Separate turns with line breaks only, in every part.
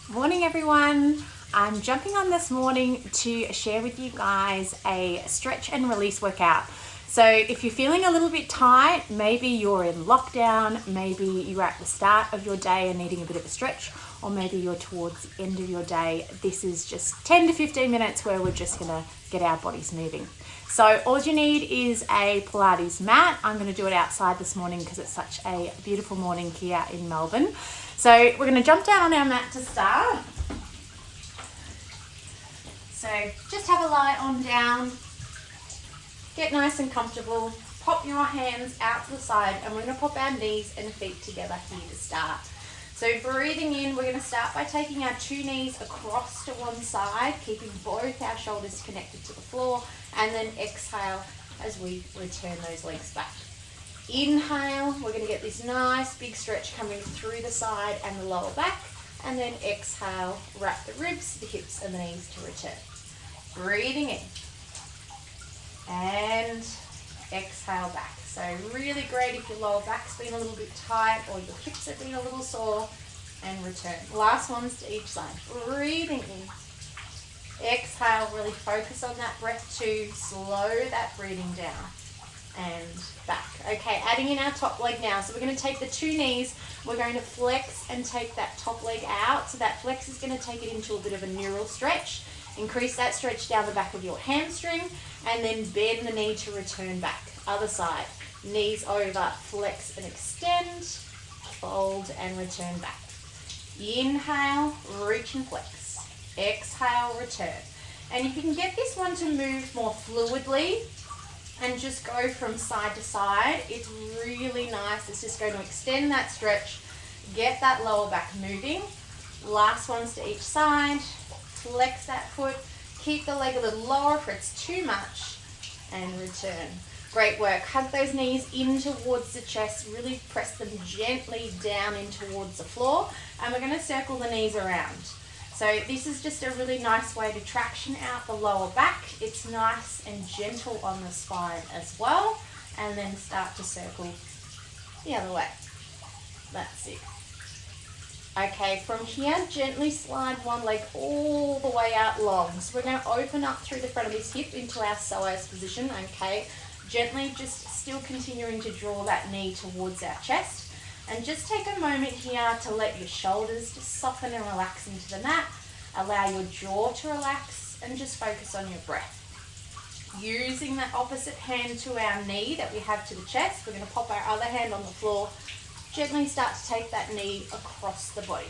Morning everyone. I'm jumping on this morning to share with you guys a stretch and release workout. So if you're feeling a little bit tight, maybe you're in lockdown, maybe you're at the start of your day and needing a bit of a stretch, or maybe you're towards the end of your day, this is just 10 to 15 minutes where we're just gonna get our bodies moving. So all you need is a Pilates mat. I'm gonna do it outside this morning because it's such a beautiful morning here in Melbourne. So we're going to jump down on our mat to start. So just have a lie on down, get nice and comfortable, pop your hands out to the side, and we're going to pop our knees and feet together here to start. So breathing in, we're going to start by taking our two knees across to one side, keeping both our shoulders connected to the floor, and then exhale as we return those legs back. Inhale, we're going to get this nice big stretch coming through the side and the lower back, and then exhale, wrap the ribs, the hips and the knees to return. Breathing in and exhale back. So really great if your lower back's been a little bit tight or your hips have been a little sore, and return. Last ones to each side. Breathing in, exhale, really focus on that breath to slow that breathing down. And back. Okay, adding in our top leg now. So we're going to take the two knees, we're going to flex and take that top leg out. So that flex is going to take it into a bit of a neural stretch. Increase that stretch down the back of your hamstring, and then bend the knee to return back. Other side. Knees over, flex and extend, fold and return back. Inhale, reach and flex. Exhale, return. And if you can get this one to move more fluidly, and just go from side to side, it's really nice. It's just going to extend that stretch, get that lower back moving. Last ones to each side, flex that foot, keep the leg a little lower if it's too much, and return. Great work. Hug those knees in towards the chest, really press them gently down in towards the floor, and we're going to circle the knees around. So this is just a really nice way to traction out the lower back. It's nice and gentle on the spine as well. And then start to circle the other way. That's it. Okay, from here, gently slide one leg all the way out long. So we're going to open up through the front of this hip into our psoas position, okay? Gently just still continuing to draw that knee towards our chest. And just take a moment here to let your shoulders just soften and relax into the mat. Allow your jaw to relax and just focus on your breath. Using that opposite hand to our knee that we have to the chest, we're going to pop our other hand on the floor. Gently start to take that knee across the body.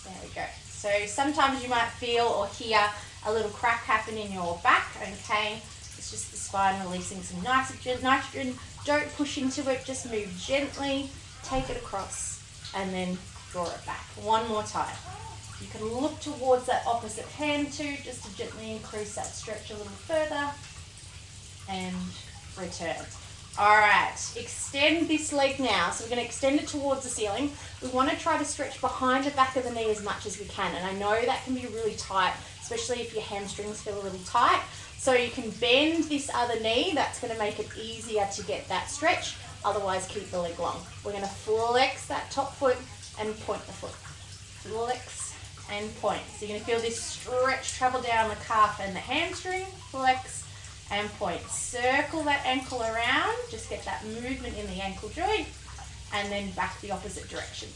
There we go. So sometimes you might feel or hear a little crack happen in your back, okay? It's just the spine releasing some nitrogen. Don't push into it, just move gently, take it across, and then draw it back. One more time. You can look towards that opposite hand too, just to gently increase that stretch a little further, and return. All right, extend this leg now. So we're going to extend it towards the ceiling. We want to try to stretch behind the back of the knee as much as we can, and I know that can be really tight, especially if your hamstrings feel a little tight. So you can bend this other knee. That's going to make it easier to get that stretch. Otherwise, keep the leg long. We're going to flex that top foot and point the foot. Flex and point. So you're going to feel this stretch travel down the calf and the hamstring. Flex and point. Circle that ankle around. Just get that movement in the ankle joint. And then back the opposite direction.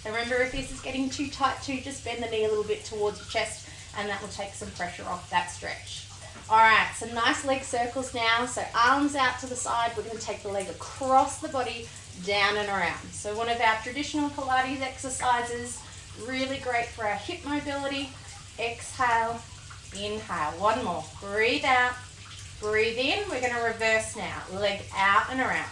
Remember, if this is getting too tight too, just bend the knee a little bit towards your chest, and that will take some pressure off that stretch. All right, some nice leg circles now. So arms out to the side. We're going to take the leg across the body, down and around. So one of our traditional Pilates exercises, really great for our hip mobility. Exhale, inhale. One more. Breathe out, breathe in. We're going to reverse now. Leg out and around.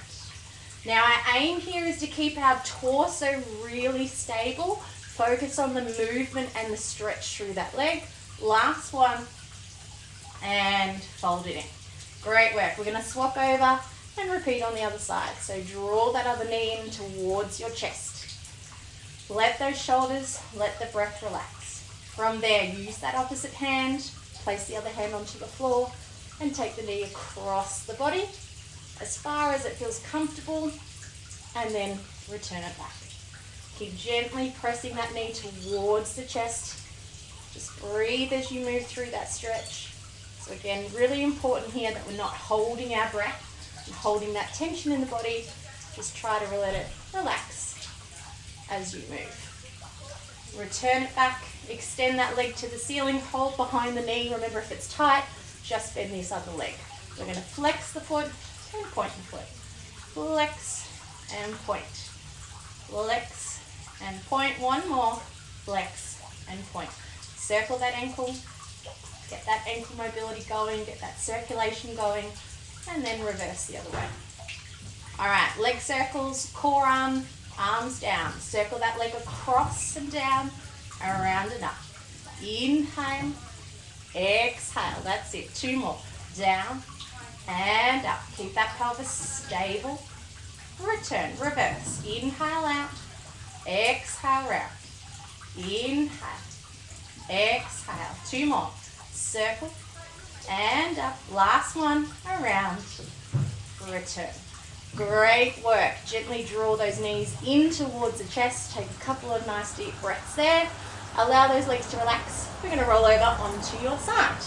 Now our aim here is to keep our torso really stable. Focus on the movement and the stretch through that leg. Last one. And fold it in. Great work. We're going to swap over and repeat on the other side. So draw that other knee in towards your chest. Let those shoulders, let the breath relax. From there, use that opposite hand, place the other hand onto the floor, and take the knee across the body as far as it feels comfortable, and then return it back. Keep gently pressing that knee towards the chest. Just breathe as you move through that stretch. So again, really important here that we're not holding our breath and holding that tension in the body. Just try to let it relax as you move. Return it back, extend that leg to the ceiling, hold behind the knee. Remember, if it's tight, just bend this other leg. We're going to flex the foot and point the foot. Flex and point. Flex and point. One more. Flex and point. Circle that ankle. Get that ankle mobility going. Get that circulation going. And then reverse the other way. All right, leg circles, core arm, arms down. Circle that leg across and down, around and up. Inhale, exhale. That's it. 2 more. Down and up. Keep that pelvis stable. Return, reverse. Inhale out, exhale round. Inhale, exhale. 2 more. Circle and up. Last one, around. Return. Great work. Gently draw those knees in towards the chest. Take a couple of nice deep breaths there. Allow those legs to relax. We're going to roll over onto your side.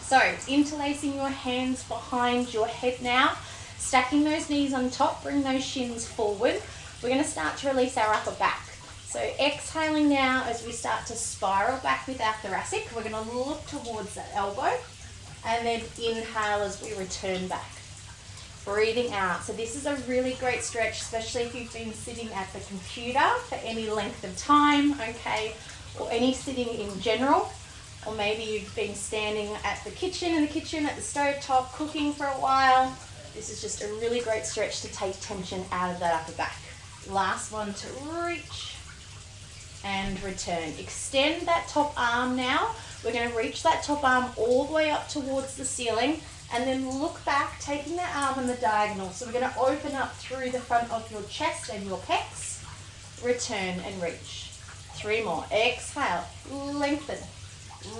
So, interlacing your hands behind your head now. Stacking those knees on top. Bring those shins forward. We're going to start to release our upper back. So, exhaling now as we start to spiral back with our thoracic. We're going to look towards that elbow. And then inhale as we return back. Breathing out. So this is a really great stretch, especially if you've been sitting at the computer for any length of time, okay, or any sitting in general, or maybe you've been standing at the kitchen, at the stove top, cooking for a while. This is just a really great stretch to take tension out of that upper back. Last one to reach and return. Extend that top arm now. We're going to reach that top arm all the way up towards the ceiling. And then look back, taking that arm in the diagonal. So we're going to open up through the front of your chest and your pecs. Return and reach. 3 more. Exhale. Lengthen.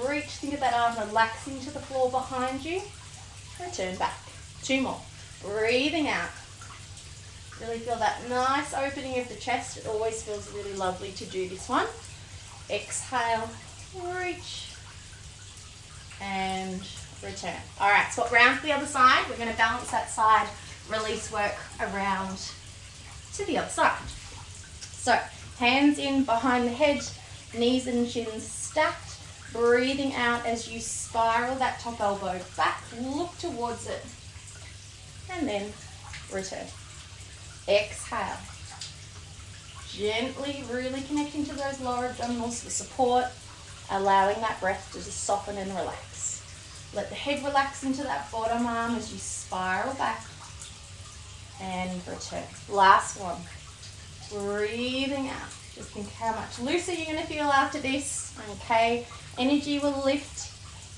Reach. Think of that arm relaxing to the floor behind you. Return back. 2 more. Breathing out. Really feel that nice opening of the chest. It always feels really lovely to do this one. Exhale. Reach. And return. All right, swap round to the other side. We're going to balance that side release work around to the other side. So, hands in behind the head, knees and shins stacked. Breathing out as you spiral that top elbow back. Look towards it. And then return. Exhale. Gently, really connecting to those lower abdominals for support. Allowing that breath to just soften and relax. Let the head relax into that bottom arm as you spiral back and return. Last one. Breathing out. Just think how much looser you're going to feel after this. Okay. Energy will lift.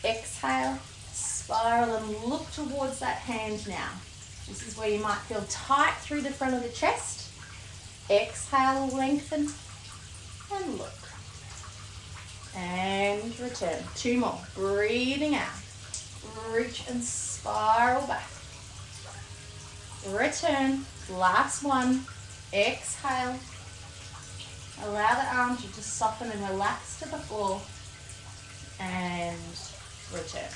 Exhale. Spiral and look towards that hand now. This is where you might feel tight through the front of the chest. Exhale, lengthen and look. And return. 2 more. Breathing out. Reach and spiral back. Return. Last one. Exhale. Allow the arms to just soften and relax to the floor. And return.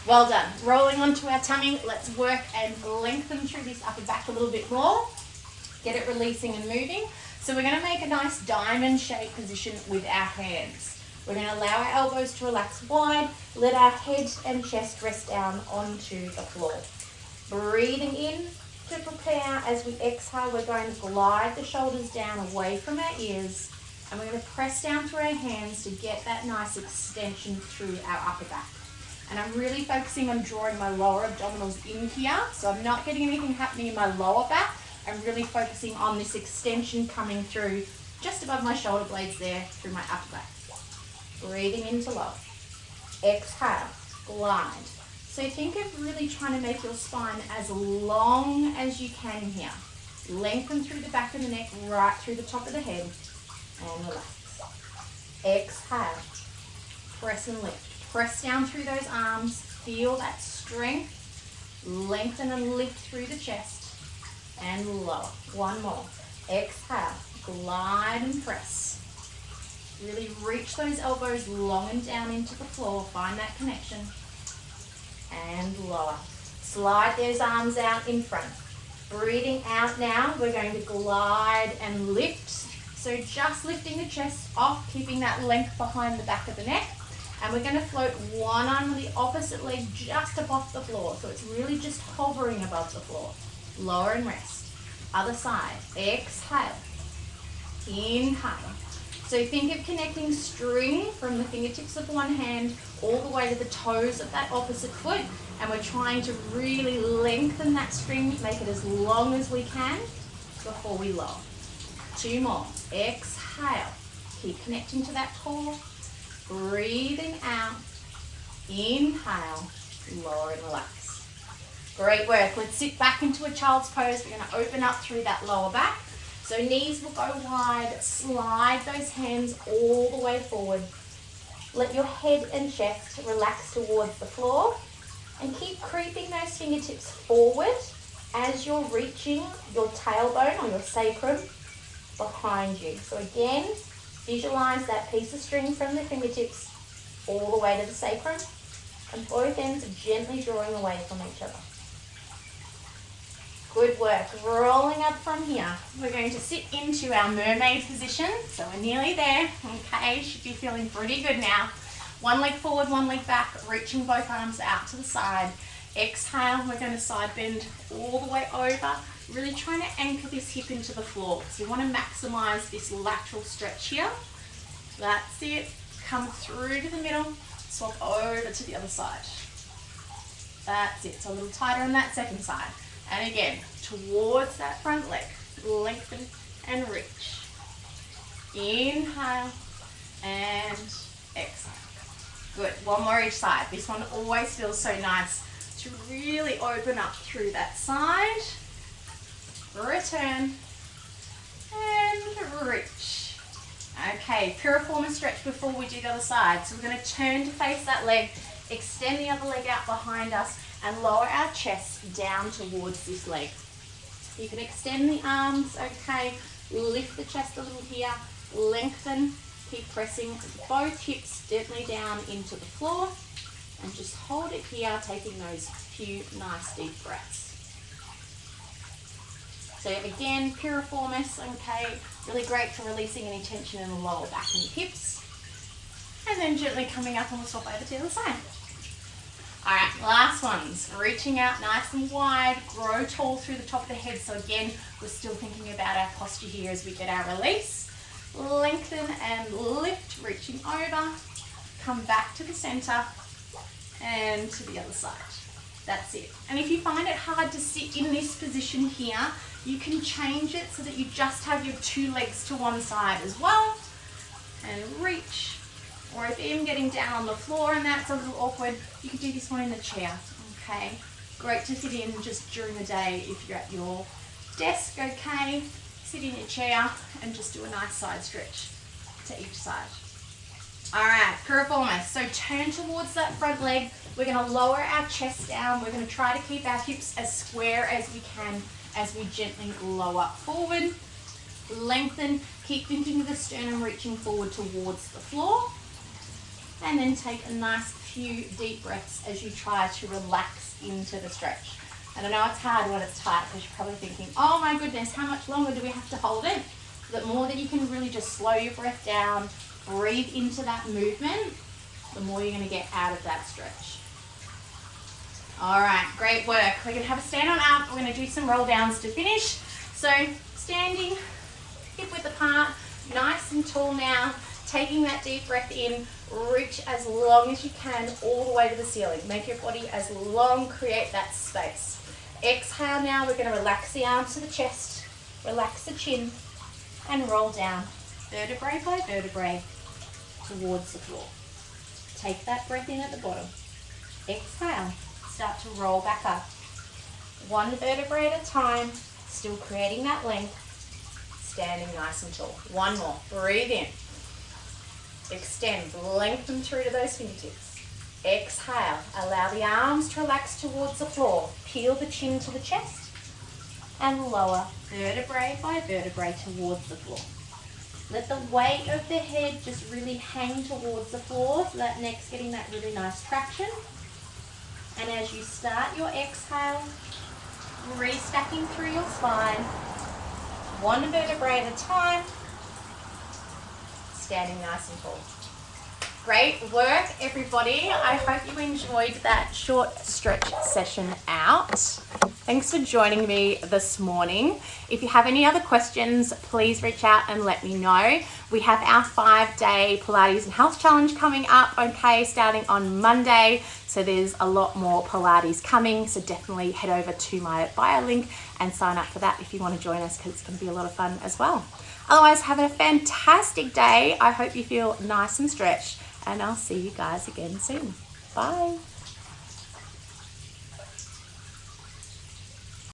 Well done. Rolling onto our tummy. Let's work and lengthen through this upper back a little bit more. Get it releasing and moving. So we're going to make a nice diamond shaped position with our hands. We're going to allow our elbows to relax wide. Let our head and chest rest down onto the floor. Breathing in to prepare. As we exhale, we're going to glide the shoulders down away from our ears. And we're going to press down through our hands to get that nice extension through our upper back. And I'm really focusing on drawing my lower abdominals in here. So I'm not getting anything happening in my lower back. I'm really focusing on this extension coming through just above my shoulder blades there through my upper back. Breathing into low. Exhale. Glide. So think of really trying to make your spine as long as you can here. Lengthen through the back of the neck, right through the top of the head. And relax. Exhale. Press and lift. Press down through those arms. Feel that strength. Lengthen and lift through the chest. And lower. 1 more. Exhale. glide and press. Really reach those elbows long and down into the floor. Find that connection. And lower. Slide those arms out in front. Breathing out now, we're going to glide and lift. So just lifting the chest off, keeping that length behind the back of the neck. And we're going to float one arm on the opposite leg just above the floor. So it's really just hovering above the floor. Lower and rest. Other side. Exhale. Inhale. So think of connecting string from the fingertips of one hand all the way to the toes of that opposite foot. And we're trying to really lengthen that string, make it as long as we can before we lower. 2 more. Exhale. Keep connecting to that core. Breathing out. Inhale. Lower and relax. Great work. Let's sit back into a child's pose. We're going to open up through that lower back. So knees will go wide. Slide those hands all the way forward. Let your head and chest relax towards the floor. And keep creeping those fingertips forward as you're reaching your tailbone or your sacrum behind you. So again, visualize that piece of string from the fingertips all the way to the sacrum. And both ends are gently drawing away from each other. Good work. Rolling up from here. We're going to sit into our mermaid position. So we're nearly there. Okay, should be feeling pretty good now. One leg forward, one leg back, reaching both arms out to the side. Exhale, we're going to side bend all the way over. Really trying to anchor this hip into the floor. So you want to maximize this lateral stretch here. That's it. Come through to the middle, swap over to the other side. That's it. So a little tighter on that second side. And again, towards that front leg. Lengthen and reach. Inhale and exhale. Good. One more each side. This one always feels so nice to really open up through that side. Return and reach. Okay, piriformis stretch before we do the other side. So we're going to turn to face that leg, extend the other leg out behind us, and lower our chest down towards this leg. You can extend the arms, okay, lift the chest a little here, lengthen. Keep pressing both hips gently down into the floor and just hold it here, taking those few nice deep breaths. So again, piriformis, okay, really great for releasing any tension in the lower back and hips. And then gently coming up and we'll swap over to the other side. All right, last ones. Reaching out nice and wide, grow tall through the top of the head. So again, we're still thinking about our posture here as we get our release. Lengthen and lift, reaching over, come back to the center and to the other side. That's it. And if you find it hard to sit in this position here, you can change it so that you just have your 2 legs to one side as well. And reach. Or if you're getting down on the floor and that's a little awkward, you can do this one in the chair. Okay. Great to sit in just during the day if you're at your desk, okay. Sit in your chair and just do a nice side stretch to each side. All right, piriformis. So turn towards that front leg. We're going to lower our chest down. We're going to try to keep our hips as square as we can as we gently lower forward. Lengthen, keep thinking of the sternum reaching forward towards the floor. And then take a nice few deep breaths as you try to relax into the stretch. And I know it's hard when it's tight because you're probably thinking, oh my goodness, how much longer do we have to hold it? The more that you can really just slow your breath down, breathe into that movement, the more you're going to get out of that stretch. All right, great work. We're going to have a stand on up. We're going to do some roll downs to finish. So standing, hip width apart, nice and tall now. Taking that deep breath in, reach as long as you can all the way to the ceiling. Make your body as long, create that space. Exhale now, we're going to relax the arms to the chest, relax the chin, and roll down vertebrae by vertebrae towards the floor. Take that breath in at the bottom. Exhale, start to roll back up. One vertebrae at a time, still creating that length, standing nice and tall. One more, breathe in. Extend, lengthen through to those fingertips. Exhale, allow the arms to relax towards the floor. Peel the chin to the chest and lower vertebrae by vertebrae towards the floor. Let the weight of the head just really hang towards the floor so that neck's getting that really nice traction. And as you start your exhale, restacking through your spine, one vertebrae at a time, standing nice and tall. Great work, everybody. I hope you enjoyed that short stretch session out. Thanks for joining me this morning. If you have any other questions, please reach out and let me know. We have our 5-day Pilates and Health Challenge coming up, okay, starting on Monday. So there's a lot more Pilates coming. So definitely head over to my bio link and sign up for that if you want to join us, because it's going to be a lot of fun as well. Otherwise, have a fantastic day. I hope you feel nice and stretched, and I'll see you guys again soon. Bye.